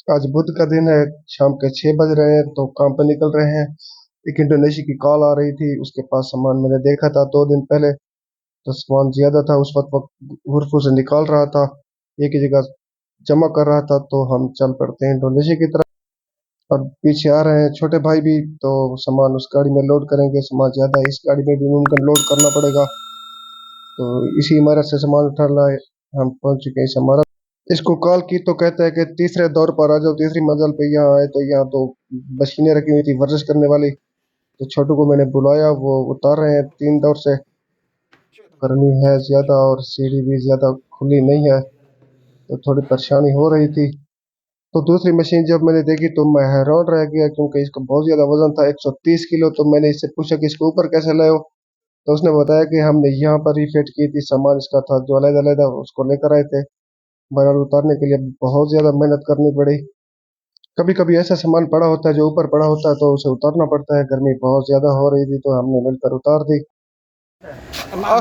आज बुध का दिन है। शाम के 6 बज रहे हैं तो काम पे निकल रहे हैं। एक इंडोनेशिया की कॉल आ रही थी, उसके पास सामान मैंने देखा था 2 दिन पहले, तो सामान ज्यादा था। उस वक्त वो हुरफू से निकाल रहा था, एक ही जगह जमा कर रहा था। तो हम चल पड़ते हैं इंडोनेशिया की तरफ। और पीछे आ रहे हैं छोटे भाई भी, तो सामान उस गाड़ी में लोड करेंगे। सामान ज्यादा है, इस गाड़ी में भी मुमकिन लोड करना पड़ेगा। तो इसी इमारत से सामान उठा रहा है। हम पहुंच चुके हैं इस इमारत। इसको कॉल की तो कहता है कि तीसरे दौर पर आ जाओ, तीसरी मंजिल पे। यहाँ आए तो यहाँ तो मशीनें रखी हुई थी वर्जिश करने वाली। तो छोटू को मैंने बुलाया, वो उतार रहे हैं 3 दौर से। गर्मी है ज्यादा और सीढ़ी भी ज्यादा खुली नहीं है, तो थोड़ी परेशानी हो रही थी। तो दूसरी मशीन जब मैंने देखी तो मैं हैरान रह गया, क्योंकि इसका बहुत ज्यादा वजन था, 130 किलो। तो मैंने इससे पूछा कि इसको ऊपर कैसे लाए हो, तो उसने बताया कि हमने यहाँ पर ही फिट की थी। सामान इसका था जो अलग अलग था, उसको लेकर आए थे। बहरहाल उतारने के लिए बहुत ज्यादा मेहनत करनी पड़ी। कभी कभी ऐसा सामान पड़ा होता है जो ऊपर पड़ा होता है, तो उसे उतारना पड़ता है। गर्मी बहुत ज्यादा हो रही थी तो हमने मिलकर उतार दी।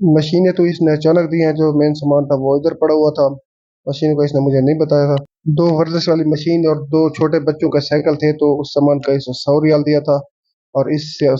मशीनें तो इसने अचानक दी हैं, जो मेन सामान था वो इधर पड़ा हुआ था। मशीन को इसने मुझे नहीं बताया था। 2 वर्जिश वाली मशीन और 2 छोटे बच्चों का साइकिल थे, तो उस सामान का इसे 100 रियाल दिया था। और इस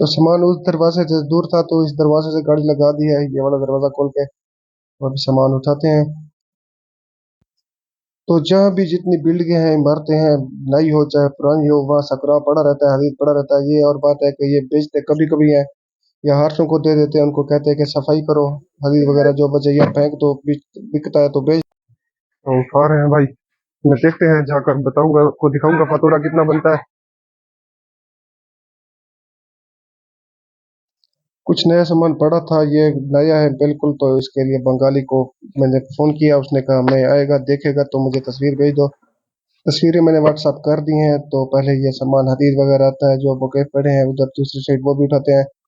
तो सामान उस दरवाजे से दूर था, तो इस दरवाजे से गाड़ी लगा दी है। ये वाला दरवाजा खोल के वो अभी सामान उठाते हैं। तो जहाँ भी जितनी बिल्डिंगें हैं, इमारतें हैं, नई हो चाहे पुरानी हो, वहाँ सकरा पड़ा रहता है, हदीद पड़ा रहता है। ये और बात है कि ये बेचते कभी कभी हैं या हार्सों को दे देते हैं। उनको कहते हैं कि सफाई करो, हदीद वगैरह जो बचे या फेंक दो, बिकता है तो बेच। तो उठा रहे हैं भाई। मैं देखते हैं, जाकर बताऊंगा, आपको दिखाऊंगा फतूरा कितना बनता है। कुछ नया सामान पड़ा था, ये नया है बिल्कुल। तो इसके लिए बंगाली को मैंने फ़ोन किया, उसने कहा मैं आएगा, देखेगा तो मुझे तस्वीर भेज दो। तस्वीरें मैंने व्हाट्सअप कर दी हैं। तो पहले ये सामान हदीद वगैरह आता है, जो बुके पड़े हैं उधर दूसरी साइड, वो भी उठाते हैं,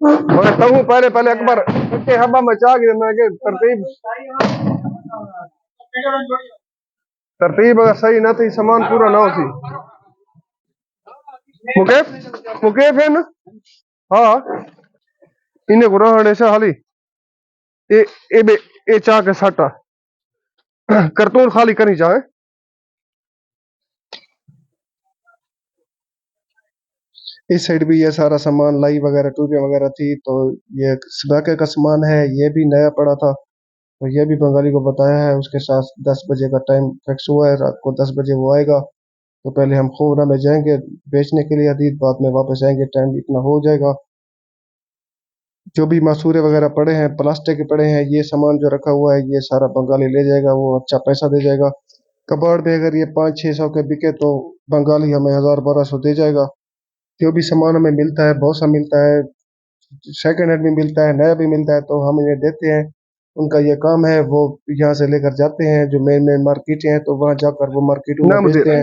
मगर तहु पहले पहले अकबर इतने हवा मचा के मैं के तरतीब तरतीब अगर सही ना थी सामान पूरा ना होती. मुकेफ मुकेफ है ना. हाँ इन्हें को रहने से हाली ए चाह के साटा करतून खाली करनी चाहे. इस साइड भी ये सारा सामान, लाई वगैरह, टूबियां वगैरह थी। तो ये सबाके का सामान है, ये भी नया पड़ा था। तो ये भी बंगाली को बताया है। उसके साथ 10 बजे का टाइम फिक्स हुआ है, रात को 10 बजे वो आएगा। तो पहले हम खोबरा में जाएंगे बेचने के लिए हदीद, बाद में वापस आएंगे, टाइम इतना हो जाएगा। जो भी मसूरे वगैरह पड़े हैं, प्लास्टिक के पड़े हैं, ये सामान जो रखा हुआ है ये सारा बंगाली ले जाएगा, वो अच्छा पैसा दे जाएगा। कबाड़ में अगर ये 500-600 के बिके तो बंगाली हमें 1000-1200 दे जाएगा। जो भी सामान हमें मिलता है, बहुत सा मिलता है, सेकंड हैंड भी मिलता है, नया भी मिलता है, तो हम इन्हें देते हैं। उनका ये काम है, वो यहाँ से लेकर जाते हैं जो मेन मेन मार्केटें हैं, तो वहाँ जाकर वो मार्केटों में ना मुझे बेचते हैं।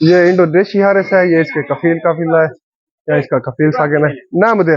ये इंडोनेशिया से है, ये इसके कफील काफिला है या इसका कफील साकिन है. ना मुझे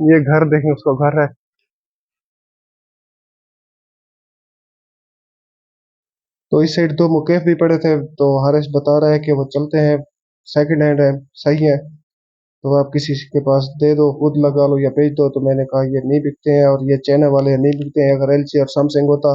ये घर देखें, उसको घर है. तो इस साइड 2 मुकेफ भी पड़े थे, तो हारिस बता रहा है कि वो चलते हैं, सेकंड हैंड है, सही है, तो आप किसी के पास दे दो, खुद लगा लो या बेच दो। तो मैंने कहा ये नहीं बिकते हैं, और ये चाइना वाले नहीं बिकते हैं। अगर एलजी और सैमसंग होता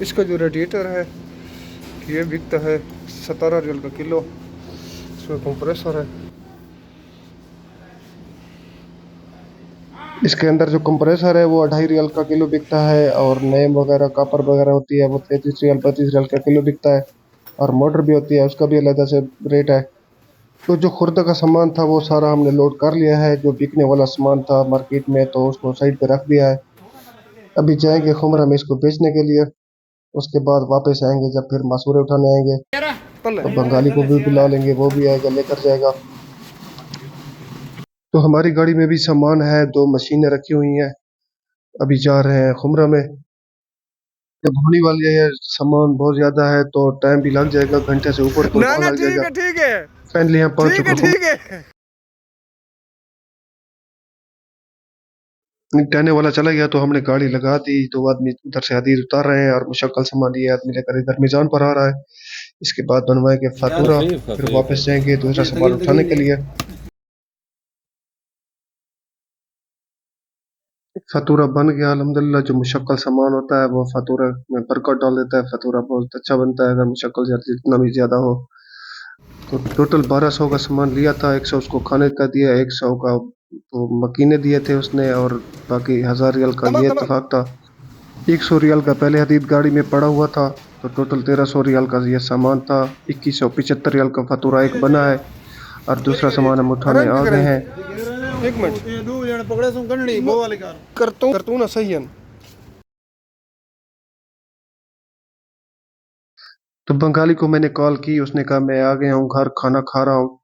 इसका जो रेडिएटर है ये बिकता है 17 रियल का किलो. इसमें कंप्रेसर है। इसके अंदर जो कंप्रेसर है वो 2.5 रियाल का किलो बिकता है, और नेम वगैरह कापर वगैरह होती है वो 33 रियाल 35 रियाल का किलो बिकता है, और मोटर भी होती है उसका भी अलग से रेट है। तो जो खुर्द का सामान था वो सारा हमने लोड कर लिया है, जो बिकने वाला सामान था मार्केट में तो उसको साइड पे रख दिया है। अभी जाएंगे खुमरा में इसको बेचने के लिए, उसके बाद वापस आएंगे जब फिर मसूरे उठाने आएंगे तो बंगाली को भी बुला लेंगे, वो भी आएगा लेकर जाएगा। तो हमारी गाड़ी में भी सामान है, 2 मशीनें रखी हुई हैं, अभी जा रहे हैं खुमरा में। तो धोने वाले है, सामान बहुत ज्यादा है तो टाइम भी लग जाएगा, घंटे से ऊपर तो ना ना लग ठीक जाएगा। है ठीक है फाइनली यहाँ पहुंच ठीक है चुके ठीक है। निपटाने वाला चला गया तो हमने गाड़ी लगा दी। 2 आदमी उधर से हदीद उतार रहे हैं और मुशक्कल सामान ये आदमी लेकर इधर मीजान पर आ रहा है। इसके बाद बनवाएंगे फातूरा, फिर वापस जाएंगे दूसरा सामान उठाने के लिए। फातूरा बन गया अल्हम्दुलिल्लाह। जो मुशक्कल सामान होता है वो फातूरा में बरकत डाल देता है, फातूरा बहुत अच्छा बनता है अगर मुशक्कल जितना भी ज्यादा हो। तो टोटल 1200 का सामान लिया था, 100 उसको खाने का दिया, 100 का वो मकीने दिए थे उसने, और बाकी 1000 रियाल का ये इत्तेफाक था। 100 रियाल का पहले हदीद गाड़ी में पड़ा हुआ था, तो टोटल 1300 रियाल का ये सामान था। 2175 रियाल का फातूरा एक बना है, और दूसरा सामान हम उठाने आ गए हैं। एक मिनट करतू ना सही है। तो बंगाली को मैंने कॉल की, उसने कहा मैं आ गया हूँ घर, खाना खा रहा हूँ।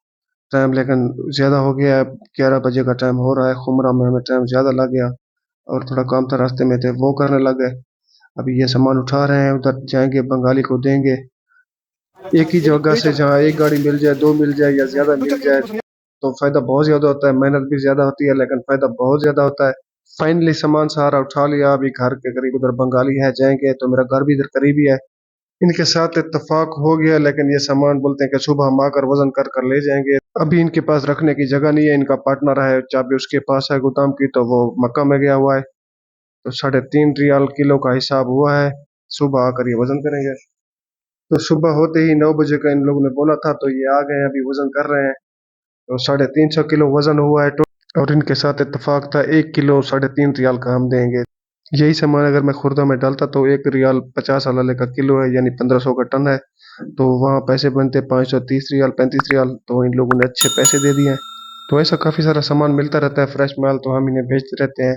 टाइम लेकिन ज़्यादा हो गया है, 11 बजे का टाइम हो रहा है। खुमरा में हमें टाइम ज़्यादा लग गया और थोड़ा काम था रास्ते में थे, वो करने लग गए। अभी ये सामान उठा रहे हैं, उधर जाएंगे बंगाली को देंगे। एक ही जगह से जहाँ एक गाड़ी मिल जाए, 2 मिल जाए या ज़्यादा मिल जाए तो फ़ायदा बहुत ज़्यादा होता है। मेहनत भी ज़्यादा होती है लेकिन फ़ायदा बहुत ज़्यादा होता है। फाइनली सामान सारा उठा लिया, अभी घर के करीब उधर बंगाली है, जाएंगे तो मेरा घर भी इधर करीब ही है। इनके साथ इत्तेफाक हो गया, लेकिन ये सामान बोलते हैं कि सुबह हम आकर वजन कर कर ले जाएंगे। अभी इनके पास रखने की जगह नहीं है, इनका पार्टनर है, चाबी उसके पास है गोदाम की, तो वो मक्का में गया हुआ है। तो 3.5 रियाल किलो का हिसाब हुआ है, सुबह आकर ये वजन करेंगे। तो सुबह होते ही 9 बजे का इन लोगों ने बोला था, तो ये आ गए हैं, अभी वजन कर रहे हैं। तो 350 किलो वजन हुआ है और इनके साथ इत्तेफाक था 1 किलो 3.5 रियाल का हम देंगे। यही सामान अगर मैं खुर्दा में डालता तो 1 रियाल 50 अलाले का किलो है, यानी 1500 का टन है। तो वहाँ पैसे बनते 530 रियाल 35 रियाल, तो इन लोगों ने अच्छे पैसे दे दिए हैं। तो ऐसा काफ़ी सारा सामान मिलता रहता है फ्रेश माल, तो हम इन्हें बेचते रहते हैं।